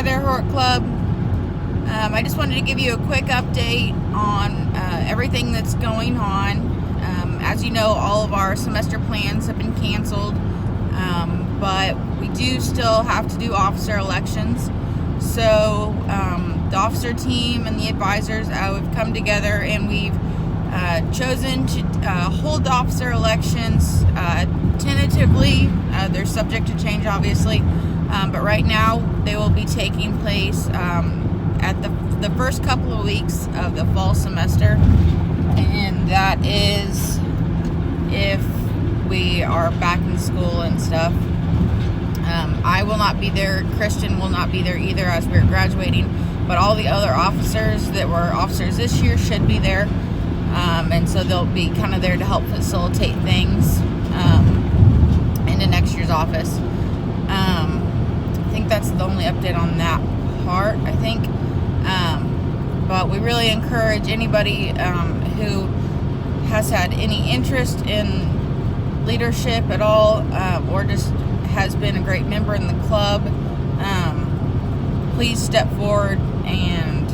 of their Hort Club. I just wanted to give you a quick update on everything that's going on. As you know, all of our semester plans have been canceled, but we do still have to do officer elections. So the officer team and the advisors have come together, and we've chosen to hold the officer elections tentatively. They're subject to change, obviously, but right now they will be taking place at the first couple of weeks of the fall semester, and that is if we are back in school and stuff. I will not be there. Christian will not be there either, as we're graduating, but all the other officers that were officers this year should be there, and so they'll be kind of there to help facilitate things into next year's office. I think that's the only update on that part, I think. But we really encourage anybody who has had any interest in leadership at all, or just has been a great member in the club, please step forward and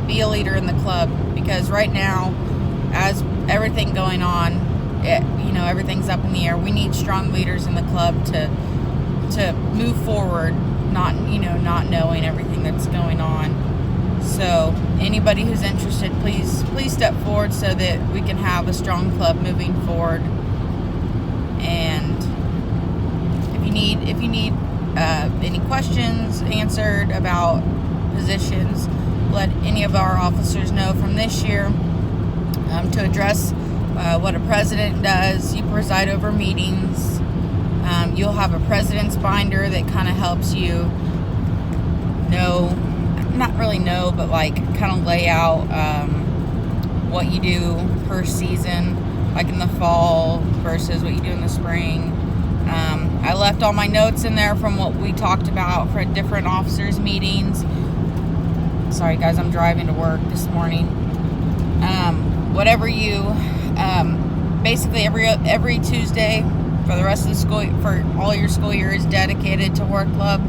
be a leader in the club, because right now, as everything going on, everything's up in the air. We need strong leaders in the club to move forward, not knowing everything that's going on. So anybody who's interested, please step forward so that we can have a strong club moving forward. And if you need any questions answered about positions, let any of our officers know from this year to address what a president does. You preside over meetings. You'll have a president's binder that kind of helps you but kind of lay out what you do per season, like in the fall versus what you do in the spring. I left all my notes in there from what we talked about for different officers' meetings. Sorry guys, I'm driving to work this morning. Basically every Tuesday for the rest of the school, for all your school year, is dedicated to Hort Club.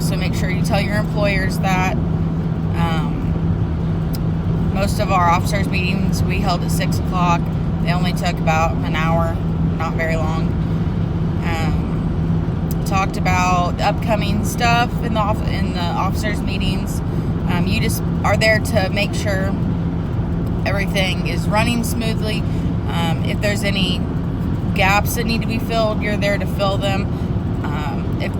So make sure you tell your employers that. Most of our officers' meetings we held at 6 o'clock. They only took about an hour, not very long. Talked about the upcoming stuff in the officers' meetings. You just are there to make sure everything is running smoothly. If there's any gaps that need to be filled, you're there to fill them. If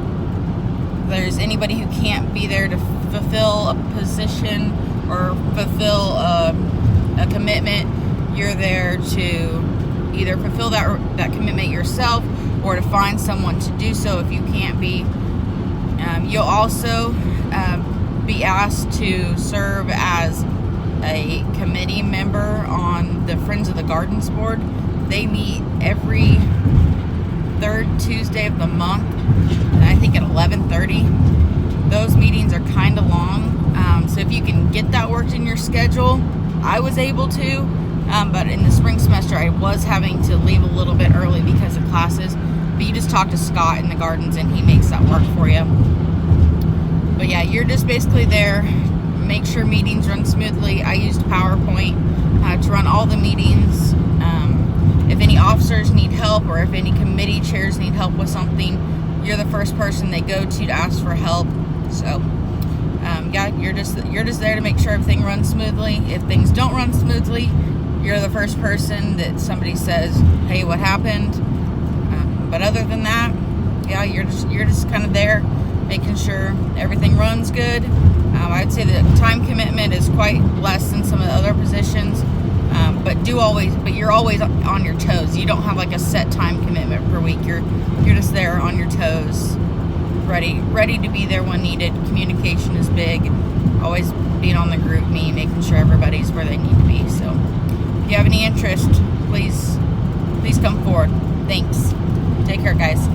there's anybody who can't be there to fulfill a position or fulfill a commitment, you're there to either fulfill that commitment yourself or to find someone to do so if you can't be. You'll also be asked to serve as a committee member on the Friends of the Gardens board. They meet every third Tuesday of the month, and I think at 11:30. Those meetings are kind of long, so if you can get that worked in your schedule. I was able to, but in the spring semester I was having to leave a little bit early because of classes. But you just talk to Scott in the Gardens and he makes that work for you. But yeah, you're just basically there. Make sure meetings run smoothly. I used PowerPoint to run all the meetings. If any officers need help, or if any committee chairs need help with something, you're the first person they go to ask for help. So you're just there to make sure everything runs smoothly. If things don't run smoothly, you're the first person that somebody says, hey, what happened? But other than that, yeah, you're just kind of there making sure everything runs good. I'd say the time commitment is quite less than some of the other positions, but you're always on your toes. You don't have like a set time commitment per week. You're just there on your toes, ready to be there when needed. Communication is big. Always being on the group me, making sure everybody's where they need to be. So if you have any interest, please come forward. Thanks. Take care, guys.